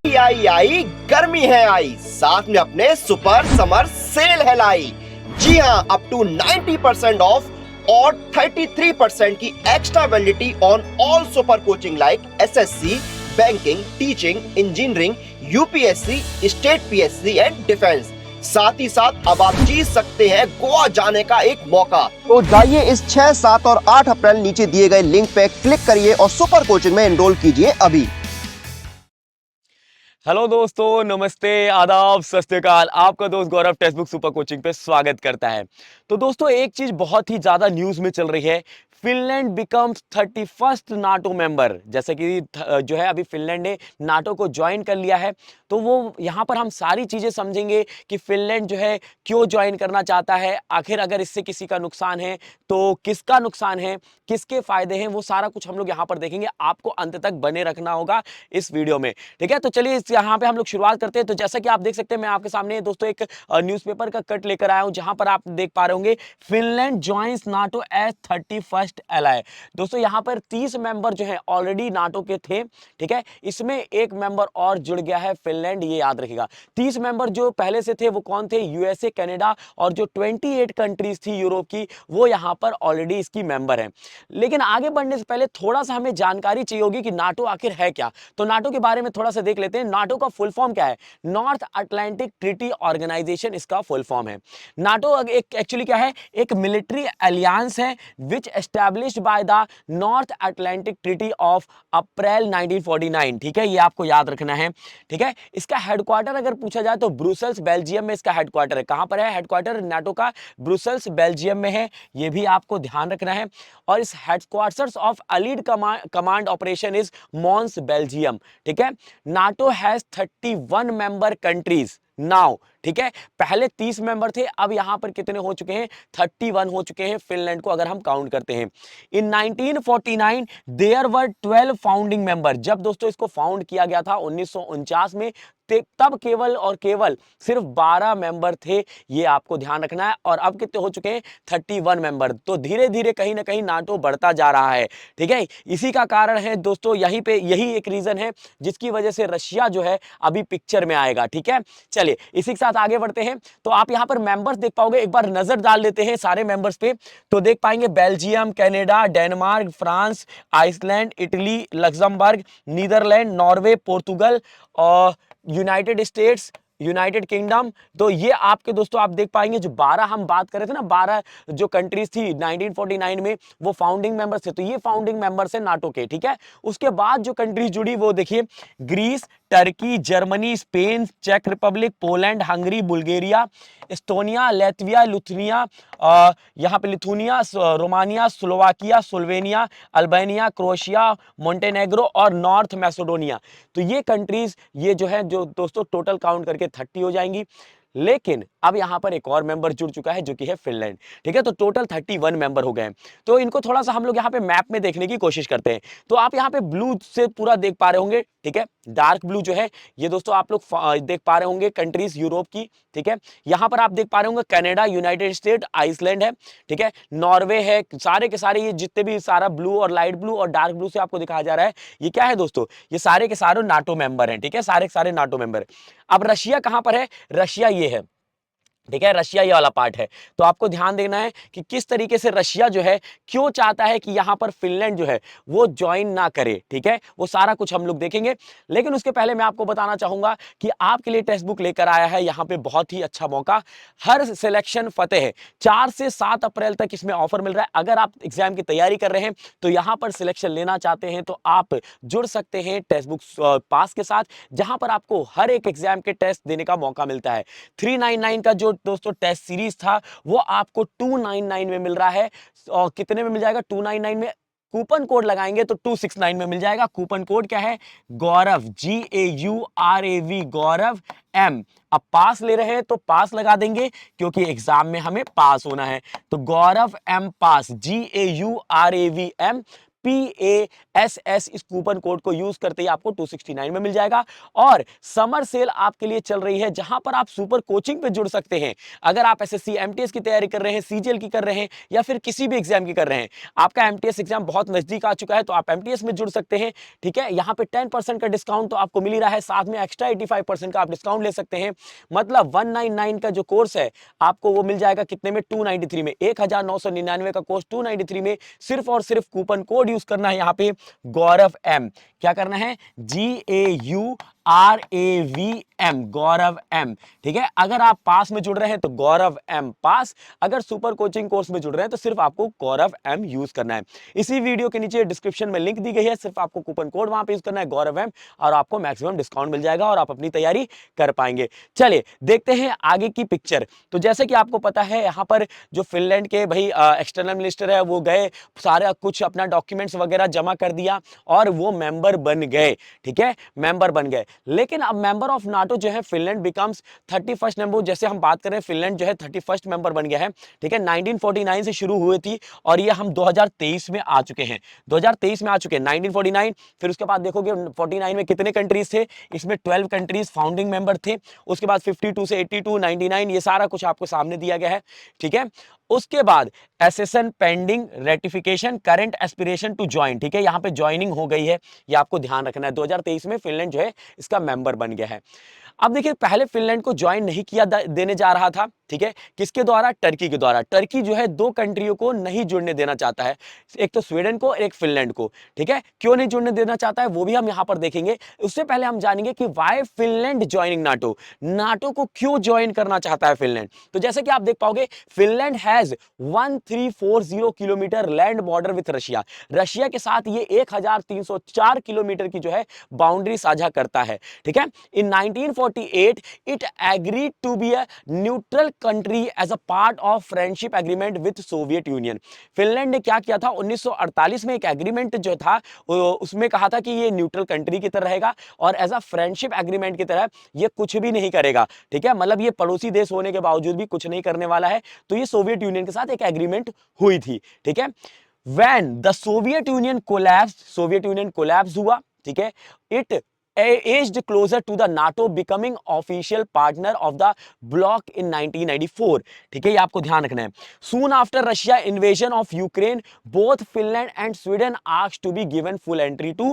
आई गर्मी है आई, साथ में अपने सुपर समर सेल है लाई। जी हाँ, अप टू 90% ऑफ और 33% की extra validity on all super coaching like SSC, banking, teaching, engineering, UPSC, state PSC and defence. साथ ही साथ अब आप जीत सकते हैं गोवा जाने का एक मौका। तो जाइए इस 6, 7 और 8 अप्रैल नीचे दिए गए लिंक पे क्लिक करिए और सुपर कोचिंग में एनरोल कीजिए अभी। हेलो दोस्तों, नमस्ते, आदाब, सत श्री अकाल। आपका दोस्त गौरव टेक्स्ट बुक सुपर कोचिंग पे स्वागत करता है। तो दोस्तों, एक चीज बहुत ही ज्यादा न्यूज में चल रही है। Finland becomes 31st NATO member. जैसे कि जो है अभी फिनलैंड ने नाटो को ज्वाइन कर लिया है। तो वो यहाँ पर हम सारी चीजें समझेंगे कि फिनलैंड जो है क्यों ज्वाइन करना चाहता है, आखिर अगर इससे किसी का नुकसान है तो किसका नुकसान है, किसके फायदे हैं, वो सारा कुछ हम लोग यहाँ पर देखेंगे। आपको अंत तक बने रखना होगा इस वीडियो में, ठीक है। तो चलिए यहाँ पे हम लोग शुरुआत करते हैं। तो जैसा कि आप देख सकते हैं, मैं आपके सामने दोस्तों एक न्यूज़पेपर का कट लेकर आया हूं, जहां पर आप देख पा रहे होंगे Finland joins NATO as 31st ally. दोस्तों यहाँ पर 30 मेंबर जो है ऑलरेडी नाटो के थे, ठीक है। इसमें एक मेंबर और जुड़ गया है, फिनलैंड, ये याद रखिएगा। 30 मेंबर जो पहले से थे वो कौन थे? यूएसए, कनाडा और जो 28 कंट्रीज थी यूरोप की, वो यहाँ पर ऑलरेडी इसकी मेंबर है। लेकिन आगे बढ़ने से पहले थोड़ा सा हमें जानकारी चाहिए होगी कि नाटो आखिर है क्या। तो नाटो के बारे में थोड़ा सा देख लेते हैं। नाटो का फुल फॉर्म क्या है? नॉर्थ अटलांटिक ट्रीटी ऑर्गेनाइजेशन इसका फुल फॉर्म है। नाटो एक एक्चुअली क्या है? एक मिलिट्री अलियांस है which established by the North Atlantic Treaty of April 1949, ठीक है। ये आपको याद रखना है, ठीक है। इसका हेडक्वार्टर अगर पूछा जाए तो ब्रुसेल्स, बेल्जियम में इसका हेडक्वार्टर है। कहां पर है हेडक्वार्टर नाटो का? ब्रुसेल्स, बेल्जियम में है। ये भी आपको ध्यान रखना है। और इस headquarters of allied command operation is Mons, Belgium, ठीक है। NATO has 31 member countries now, ठीक है। पहले 30 मेंबर थे, अब यहां पर कितने हो चुके हैं? 31 हो चुके हैं फिनलैंड को अगर हम काउंट करते हैं। इन 1949 देयर वर 12 फाउंडिंग मेंबर। जब दोस्तों इसको फाउंड किया गया था 1949 में, तब केवल और केवल सिर्फ 12 मेंबर थे। ये आपको ध्यान रखना है। और अब कितने हो चुके हैं? 31 मेंबर। तो धीरे धीरे कहीं ना कहीं नाटो बढ़ता जा रहा है, ठीक है। इसी का कारण है दोस्तों, यही एक रीजन है जिसकी वजह से रशिया जो है अभी पिक्चर में आएगा, ठीक है। चलिए इसी के साथ आगे बढ़ते हैं। तो आप यहां पर मेंबर्स देख पाओगे, एक बार नजर डाल लेते हैं सारे मेंबर्स पे। तो देख पाएंगे Belgium, Canada, Denmark, France, Iceland, Italy, Luxembourg, Netherlands, Norway, Portugal और यूनाइटेड स्टेट्स, यूनाइटेड किंगडम। तो ये आपके दोस्तों आप देख पाएंगे जो 12 हम बात कर रहे थे ना, 12 जो कंट्रीज थी 1949 में, वो फाउंडिंग मेंबर्स थे। तो ये फाउंडिंग मेंबर्स है नाटो के, ठीक है। उसके बाद जो कंट्रीज जुड़ी वो देखिए, ग्रीस, टर्की, जर्मनी, स्पेन, चेक Republic, Poland, Hungary, Bulgaria, Estonia, Latvia, Lithuania, यहाँ पे Lithuania, Romania, Slovakia, Slovenia, Albania, Croatia, Montenegro और नॉर्थ मैसेडोनिया। तो ये कंट्रीज, ये जो है जो दोस्तों टोटल काउंट करके 30 हो जाएंगी। लेकिन अब यहां पर एक और मेंबर जुड़ चुका है जो कि है फिनलैंड, ठीक है। तो टोटल 31 मेंबर हो गए। तो इनको थोड़ा सा हम लोग यहां पे मैप में देखने की कोशिश करते हैं। तो आप यहां पे ब्लू से पूरा देख पा रहे होंगे, ठीक है। डार्क ब्लू जो है ये दोस्तों आप लोग देख पा रहे होंगे कंट्रीज यूरोप की, ठीक है। यहां पर आप देख पा रहे होंगे कनाडा, यूनाइटेड स्टेट, आइसलैंड है, ठीक है, नॉर्वे है। सारे के सारे ये जितने भी सारा ब्लू और लाइट ब्लू और डार्क ब्लू से आपको दिखाया जा रहा है, ये क्या है दोस्तों? ये सारे के सारे नाटो मेंबर हैं, ठीक है। सारे के सारे नाटो मेंबर। अब रशिया कहां पर है? रशिया ये है, ठीक है। रशिया ये वाला पार्ट है। तो आपको ध्यान देना है कि किस तरीके से रशिया जो है क्यों चाहता है कि यहां पर फिनलैंड जो है वो ज्वाइन ना करे, ठीक है। वो सारा कुछ हम लोग देखेंगे। लेकिन उसके पहले मैं आपको बताना चाहूंगा कि आपके लिए टेक्स्ट बुक लेकर आया है यहां पे बहुत ही अच्छा मौका। हर सिलेक्शन फतेह है। 4 से 7 अप्रैल तक इसमें ऑफर मिल रहा है। अगर आप एग्जाम की तैयारी कर रहे हैं तो यहां पर सिलेक्शन लेना चाहते हैं तो आप जुड़ सकते हैं टेक्स्ट बुक पास के साथ, जहां पर आपको हर एक एग्जाम के टेस्ट देने का मौका मिलता है। 399 का जो दोस्तों टेस्ट सीरीज था वो आपको 299 में मिल रहा है। और कितने में मिल जाएगा? 299 में कूपन कोड लगाएंगे तो 269 में मिल जाएगा। कूपन कोड क्या है? गौरव, GAURAV, गौरव M। अब पास ले रहे हैं तो पास लगा देंगे क्योंकि एग्जाम में हमें पास होना है। तो गौरव M पास, GAURAV M PASS इस कूपन कोड को यूज करते ही आपको 269 में मिल जाएगा। और समर सेल आपके लिए चल रही है जहां पर आप सुपर कोचिंग पे जुड़ सकते हैं। अगर आप SSC MTS की तैयारी कर रहे हैं, CGL की कर रहे हैं या फिर किसी भी एग्जाम की कर रहे हैं, आपका MTS एग्जाम बहुत नजदीक आ चुका है तो आप MTS में जुड़ सकते हैं। ठीक है, यहां पे 10% का डिस्काउंट तो आपको मिल ही रहा है, साथ में एक्स्ट्रा 85% का आप डिस्काउंट ले सकते हैं। मतलब 199 का जो कोर्स है आपको वो मिल जाएगा कितने में, 293 में। 1999 का कोर्स 293 में। सिर्फ और सिर्फ कूपन कोड यूज करना है, यहां पे गौरव M। क्या करना है, GAURAVM, गौरव M। ठीक है, अगर आप पास में जुड़ रहे हैं तो गौरव M पास, अगर सुपर कोचिंग कोर्स में जुड़ रहे हैं तो सिर्फ आपको गौरव M यूज करना है। इसी वीडियो के नीचे डिस्क्रिप्शन में लिंक दी गई है, सिर्फ आपको कूपन कोड वहां पे यूज करना है गौरव M, और आपको मैक्सिमम डिस्काउंट मिल जाएगा और आप अपनी तैयारी कर पाएंगे। चलिए देखते हैं आगे की पिक्चर। तो जैसे कि आपको पता है यहां पर जो फिनलैंड के भाई एक्सटर्नल मिनिस्टर है वो गए, सारा कुछ अपना डॉक्यूमेंट्स वगैरह जमा कर दिया और वो मेंबर बन गए। ठीक है, मेंबर बन गए। लेकिन अब मेंबर ऑफ नाटो जो है फिनलैंड बिकम्स 31st मेंबर। जैसे हम बात कर रहे हैं फिनलैंड जो है 31st मेंबर बन गया है। ठीक है, 1949 से शुरू हुई थी और ये हम 2023 में आ चुके हैं। 2023 में आ चुके हैं 1949। फिर उसके बाद देखोगे 49 में कितने कंट्रीज थे, इसमें 12 कंट्रीज फाउंडिंग मेंबर थे। उसके बाद 52 से 82, 99, ये सारा कुछ आपको सामने दिया गया है। ठीक है, उसके बाद accession pending ratification current aspiration to join. ठीक है, यहां पे ज्वाइनिंग हो गई है, ये आपको ध्यान रखना है। 2023 में फिनलैंड जो है इसका मेंबर बन गया है। अब देखिए, पहले फिनलैंड को ज्वाइन नहीं किया देने जा रहा था। ठीक है, किसके द्वारा, टर्की के द्वारा। टर्की जो है दो कंट्रियों को नहीं जुड़ने देना चाहता है, एक तो स्वीडन को, एक फिनलैंड को। ठीक है, क्यों नहीं जुड़ने देना चाहता है वो भी हम यहां पर देखेंगे। उससे पहले हम जानेंगे कि why Finland joining NATO, NATO को क्यों ज्वाइन करना चाहता है फिनलैंड। तो जैसे कि आप देख पाओगे, Finland has 1340 kilometre land border with Russia. Russia के साथ ये 1304 किलोमीटर की जो है बाउंड्री साझा करता है। ठीक है, in 1948 it agreed to be a neutral country as a part of friendship agreement with Soviet Union. Finland ने क्या किया था, 1948 में एक एग्रीमेंट जो था उसमें कहा था कि ये न्यूट्रल कंट्री की तरह रहेगा और एज अ फ्रेंडशिप एग्रीमेंट की तरह ये कुछ भी नहीं करेगा। ठीक है, मतलब ये पड़ोसी देश होने के बावजूद भी कुछ नहीं करने वाला है। तो ये सोवियत यूनियन के साथ एक एग्रीमेंट हुई थी। ठीक है, when the Soviet Union collapsed, Soviet union collapse हुआ। ठीक है, it edged closer to the NATO becoming official partner of the bloc in 1994। ठीक है, ये आपको ध्यान रखना है। Soon after Russia invasion of Ukraine, both Finland and Sweden asked to be given full entry to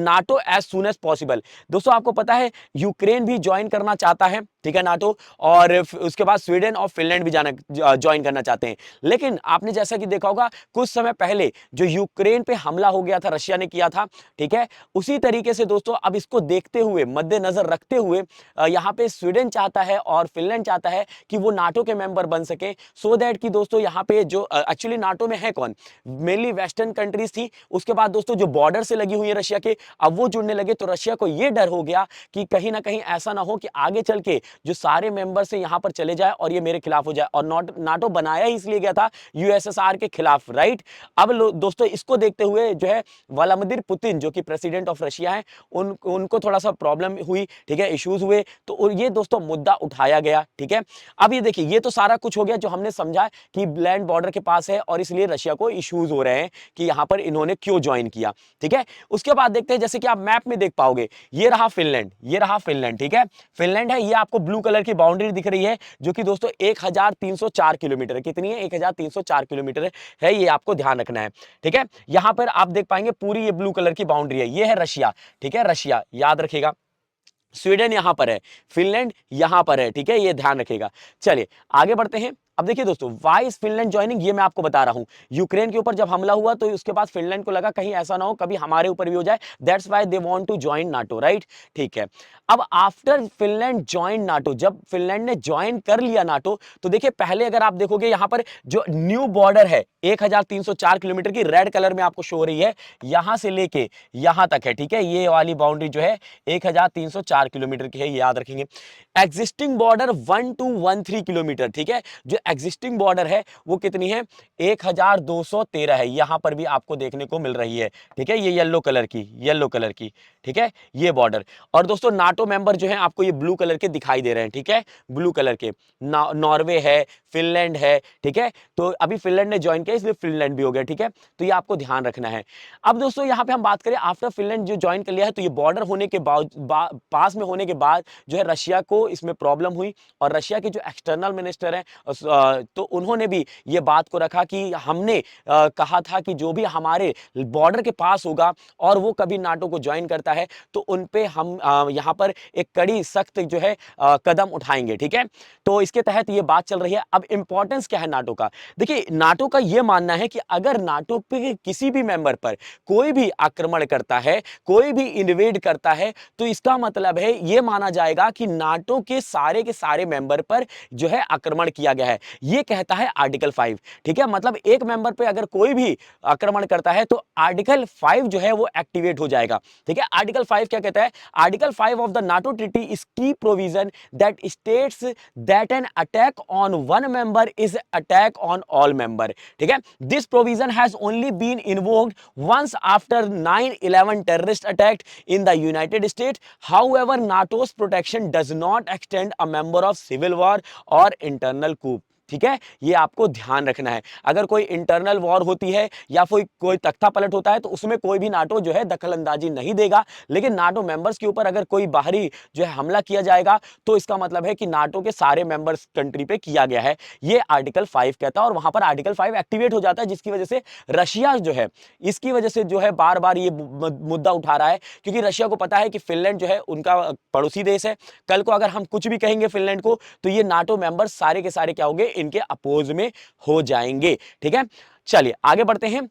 NATO as soon as possible। दोस्तों आपको पता है यूक्रेन भी ज्वाइन करना चाहता है, ठीक है, नाटो, और उसके बाद स्वीडन और फिनलैंड भी जाना ज्वाइन करना चाहते हैं। लेकिन आपने जैसा कि देखा होगा कुछ समय पहले जो यूक्रेन पे हमला हो गया था, रशिया ने किया था। ठीक है, उसी तरीके से दोस्तों अब इसको देखते हुए, मद्देनजर रखते हुए यहां पे स्वीडन चाहता है और फिनलैंड चाहता है कि वो नाटो के मेंबर बन सके, सो दैट कि दोस्तों यहां पे जो एक्चुअली नाटो में है कौन, मेनली वेस्टर्न कंट्रीज थी। उसके बाद दोस्तों जो बॉर्डर से लगी हुई है रशिया के, अब वो जुड़ने लगे तो रशिया को ये डर हो गया कि कहीं ना कहीं ऐसा ना हो कि आगे चल के जो सारे मेंबर्स हैं यहां पर चले जाए और ये मेरे खिलाफ हो जाए। और नाटो बनाया ही इसलिए गया था यूएसएसआर के खिलाफ, राइट। अब दोस्तों इसको देखते हुए जो है व्लादिमीर पुतिन जो कि प्रेसिडेंट ऑफ रशिया है, उनको थोड़ा सा प्रॉब्लम हुई। ठीक है, इश्यूज हुए, तो ये दोस्तों मुद्दा उठाया गया। ठीक है, अब ये देखिए, ये तो सारा कुछ हो गया जो हमने समझा कि लैंड बॉर्डर के पास है और इसलिए रशिया को इश्यूज हो रहे हैं कि यहां पर इन्होंने क्यों ज्वाइन किया। ठीक है, उसके बाद देखते हैं, जैसे कि आप मैप में देख पाओगे, ये रहा फिनलैंड, ये रहा फिनलैंड। ठीक है, फिनलैंड है, ये आपको ब्लू कलर की बाउंड्री दिख रही है जो कि दोस्तों 1304 किलोमीटर, कितनी है, 1304 किलोमीटर है, ये आपको ध्यान रखना है। ठीक है, यहां पर आप देख पाएंगे पूरी ये ब्लू कलर की बाउंड्री है, ये है रशिया। ठीक है, रशिया याद रखिएगा। स्वीडन यहां पर है, फिनलैंड यहां पर है। ठीक है, ये ध्यान रखिएगा। चलिए आगे बढ़ते हैं। अब देखिए दोस्तों, व्हाई इज फिनलैंड ज्वाइनिंग, ये मैं आपको बता रहा हूं। यूक्रेन के ऊपर जब हमला हुआ तो उसके बाद फिनलैंड को लगा कहीं ऐसा ना हो कभी हमारे ऊपर भी हो जाए, that's why they want to join NATO, right. ठीक है, अब आफ्टर फिनलैंड ज्वाइन नाटो, जब फिनलैंड ने ज्वाइन कर लिया नाटो, तो देखिए पहले अगर आप देखोगे यहां पर जो न्यू बॉर्डर है 1304 किलोमीटर की, रेड कलर में आपको शो हो रही है, यहां से लेके यहां तक है। ठीक है, ये वाली बाउंड्री जो है 1304 किलोमीटर की है, ये याद रखेंगे। Existing border 1213 kilometre. ठीक है, जो एग्जिस्टिंग बॉर्डर है वो कितनी है, 1213 है, यहां पर भी आपको देखने को मिल रही है। ठीक है, ये येलो कलर की, ठीक है, ये बॉर्डर। और दोस्तों नाटो मेंबर जो है आपको ये ब्लू कलर के दिखाई दे रहे हैं, ठीक है, ब्लू कलर के। नॉर्वे है, फिनलैंड है, ठीक है, तो अभी फिनलैंड ने ज्वाइन किया इसलिए फिनलैंड भी हो गया। ठीक है, तो ये आपको ध्यान रखना है। अब दोस्तों यहां पे हम बात करें, आफ्टर फिनलैंड जो ज्वाइन कर लिया है, तो ये बॉर्डर होने के पास में होने के बाद जो है रशिया को इसमें प्रॉब्लम हुई, और रशिया के जो एक्सटर्नल मिनिस्टर हैं तो उन्होंने भी ये बात को रखा कि हमने कहा था कि जो भी हमारे बॉर्डर के पास होगा और वो कभी नाटो को ज्वाइन करता है तो उन पे हम यहां पर एक कड़ी सख्त जो है कदम उठाएंगे। ठीक है, तो इसके तहत ये बात चल रही है। अब इंपॉर्टेंस क्या है नाटो का, देखिए नाटो का ये मानना है कि अगर नाटो पे किसी भी मेंबर पर कोई भी आक्रमण करता है, कोई भी इन्वेड करता है, तो इसका मतलब है ये माना जाएगा कि नाटो के सारे मेंबर पर जो है आक्रमण किया गया है। ये कहता है आर्टिकल 5। ठीक है, मतलब एक मेंबर पे अगर कोई भी आक्रमण करता है तो आर्टिकल 5 जो है वो एक्टिवेट हो जाएगा। ठीक है, आर्टिकल 5 क्या कहता है, article 5 of the NATO treaty is की provision that states that an attack on one member is attack on all member. ठीक है, this provision has only been invoked once after 9/11 terrorist attack in the United States. However, NATO's protection does not extend a member of civil war or internal coup. ठीक है, ये आपको ध्यान रखना है। अगर कोई इंटरनल वॉर होती है या कोई तख्ता पलट होता है तो उसमें कोई भी नाटो जो है दखल अंदाजी नहीं देगा, लेकिन नाटो मेंबर्स के ऊपर अगर कोई बाहरी जो है हमला किया जाएगा तो इसका मतलब है कि नाटो के सारे मेंबर्स कंट्री पे किया गया है, ये आर्टिकल 5 कहता है। और वहां पर आर्टिकल 5 एक्टिवेट हो जाता है, जिसकी वजह से रशिया जो है इसकी वजह से जो है बार बार ये मुद्दा उठा रहा है, क्योंकि रशिया को पता है कि फिनलैंड जो है उनका पड़ोसी देश है। कल को अगर हम कुछ भी कहेंगे फिनलैंड को तो ये नाटो मेंबर्स सारे के सारे क्या होंगे, इनके अपोज में हो जाएंगे। ठीक है, चलिए आगे बढ़ते हैं।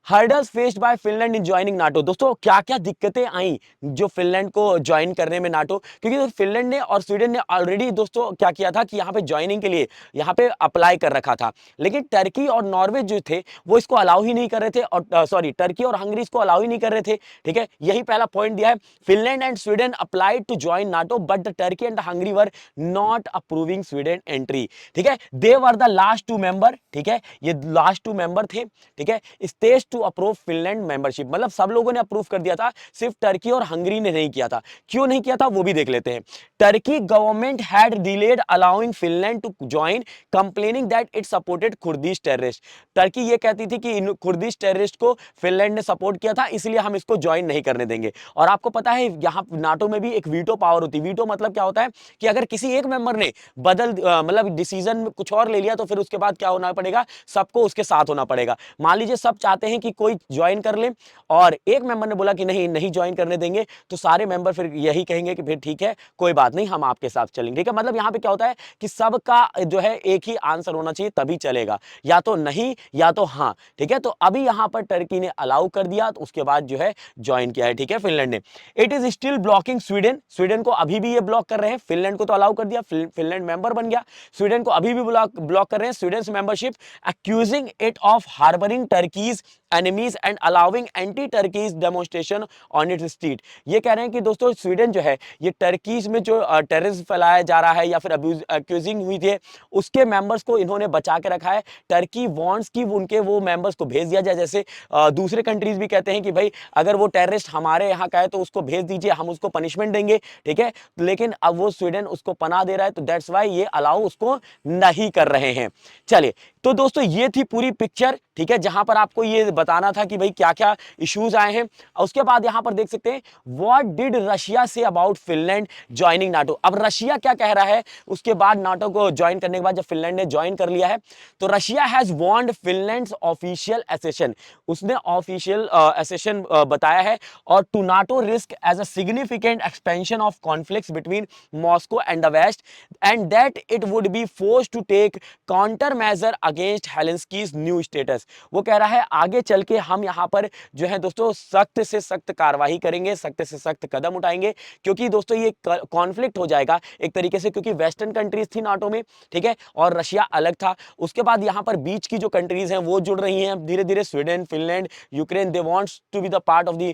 Hurdles faced by Finland in joining NATO. दोस्तों क्या क्या दिक्कतें आई जो फिनलैंड को ज्वाइन करने में नाटो, क्योंकि फिनलैंड ने और स्वीडन ने ऑलरेडी दोस्तों क्या किया था कि यहाँ पे ज्वाइनिंग के लिए यहाँ पे अप्लाई कर रखा था, लेकिन टर्की और नॉर्वे जो थे वो इसको अलाउ ही नहीं कर रहे थे, और सॉरी टर्की और हंगरी इसको अलाउ ही नहीं कर रहे थे। ठीक है, यही पहला पॉइंट दिया है, Finland and Sweden applied to join NATO but the Turkey and Hungary were not approving Sweden entry. ठीक है, they were the last 2 member. ठीक है, ये लास्ट 2 मेंबर थे। ठीक है, stage to approve Finland membership, मतलब सब लोगों ने अप्रूव कर दिया था, सिर्फ टर्की और हंगरी ने नहीं किया था। क्यों नहीं किया था वो भी देख लेते हैं। Turkey government had delayed allowing Finland to join, complaining that it supported Kurdish terrorist. Turkey ये कहती थी कि इन कुर्दिश टेररिस्ट को फिनलैंड ने सपोर्ट किया था, इसलिए हम इसको ज्वाइन नहीं करने देंगे। और आपको पता है यहां नाटो में भी एक वीटो पावर होती है। वीटो मतलब क्या होता है कि अगर किसी एक मेंबर ने मतलब डिसीजन में कुछ और ले लिया तो फिर उसके बाद क्या होना पड़ेगा, सबको उसके साथ होना पड़ेगा। मान लीजिए सब चाहते हैं कि कोई ज्वाइन कर ले और एक मेंबर ने बोला कि नहीं नहीं ज्वाइन करने देंगे, तो सारे मेंबर फिर यही कहेंगे कि फिर ठीक है कोई बात नहीं हम आपके साथ चलेंगे। ठीक है, मतलब यहां पे क्या होता है कि सबका जो है एक ही आंसर होना चाहिए तभी चलेगा, या तो नहीं या तो हाँ। ठीक है, तो अभी यहां पर टर्की ने अलाउ कर दिया तो उसके बाद जो है ज्वाइन किया है। ठीक है, फिनलैंड ने। It is still blocking Sweden, Sweden को अभी भी ये ब्लॉक कर रहे हैं। फिनलैंड को तो अलाउ कर दिया, फिनलैंड मेंबर बन गया, स्वीडन को अभी भी ब्लॉक कर रहे हैं Sweden membership, accusing it of harbouring Turkey's enemies and allowing anti Turkey's demonstration on it's street. ये कह रहे हैं कि दोस्तों स्वीडन जो है ये टर्कीज में जो टेररिज्म फैलाया जा रहा है या फिर अक्यूजिंग हुई थी उसके मेंबर्स को इन्होंने बचा के रखा है। टर्की वांट्स कि उनके वो मेंबर्स को भेज दिया जाए, जैसे दूसरे कंट्रीज भी कहते हैं कि भाई अगर वो टेररिस्ट हमारे यहाँ का है तो उसको भेज दीजिए, हम उसको पनिशमेंट देंगे। ठीक है, लेकिन अब वो स्वीडन उसको पनाह दे रहा है, तो दैट्स वाई ये अलाउ उसको नहीं कर रहे हैं। चलिए, तो दोस्तों ये थी पूरी पिक्चर। ठीक है, जहां पर आपको ये बताना था कि भाई क्या क्या इश्यूज आए हैं। और उसके बाद यहां पर देख सकते हैं what did Russia say about Finland joining NATO. अब रशिया क्या कह रहा है उसके बाद नाटो को ज्वाइन करने के बाद, जब फिनलैंड ने ज्वाइन कर लिया है तो Russia has warned Finland's official accession, उसने ऑफिशियल एसेशन बताया है, और to NATO risk as a significant expansion of conflicts between Moscow and the West and that it would be forced to take counter measure against Helsinki's new status. वो कह रहा है आगे चल के हम यहाँ पर जो है दोस्तों सख्त से सख्त कार्रवाई करेंगे, सख्त से सख्त कदम उठाएंगे, क्योंकि दोस्तों ये कॉन्फ्लिक्ट हो जाएगा एक तरीके से, क्योंकि वेस्टर्न कंट्रीज थी नाटो में, ठीक है, और रशिया अलग था। उसके बाद यहाँ पर बीच की जो कंट्रीज हैं वो जुड़ रही हैं धीरे धीरे, Sweden, Finland, Ukraine, they wants to be the part of the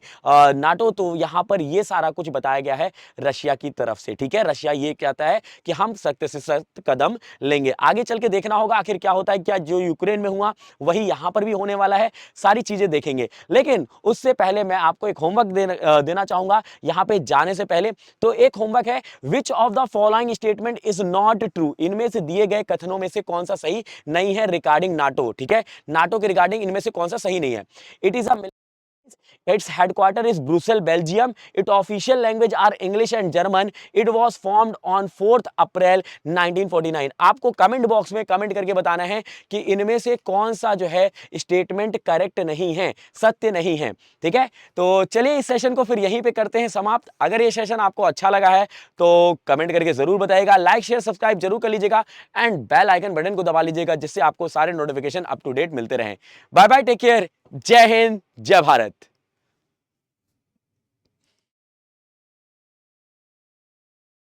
NATO. तो यहाँ पर ये सारा कुछ बताया गया है रशिया की तरफ से, ठीक है। रशिया ये कहता है कि हम सख्त से सख्त कदम लेंगे। आगे चल के देखना होगा आखिर क्या होता है, क्या जो यूक्रेन में हुआ वही यहां पर भी होने वाला है, सारी चीजें देखेंगे। लेकिन उससे पहले मैं आपको एक होमवर्क देना चाहूंगा यहां पे जाने से पहले। तो एक होमवर्क है, which of the following statement is not true. इनमें से दिए गए कथनों में से कौन सा सही नहीं है रिगार्डिंग नाटो, ठीक है, नाटो के रिगार्डिंग इनमें से कौन सा सही नहीं है। It is a Its headquarters is Brussels, Belgium. Its official language are English and German. It was formed on 4th April 1949. आपको कमेंट बॉक्स में कमेंट करके बताना है कि इनमें से कौन सा जो है स्टेटमेंट करेक्ट नहीं है, सत्य नहीं है, ठीक है। तो चलिए इस सेशन को फिर यहीं पे करते हैं समाप्त। अगर ये सेशन आपको अच्छा लगा है तो कमेंट करके जरूर बताइएगा, लाइक शेयर सब्सक्राइब जरूर कर लीजिएगा एंड बेल आइकन बटन को दबा लीजिएगा, जिससे आपको सारे नोटिफिकेशन अप टू डेट मिलते रहें। बाय बाय, टेक केयर, जय हिंद, जय भारत।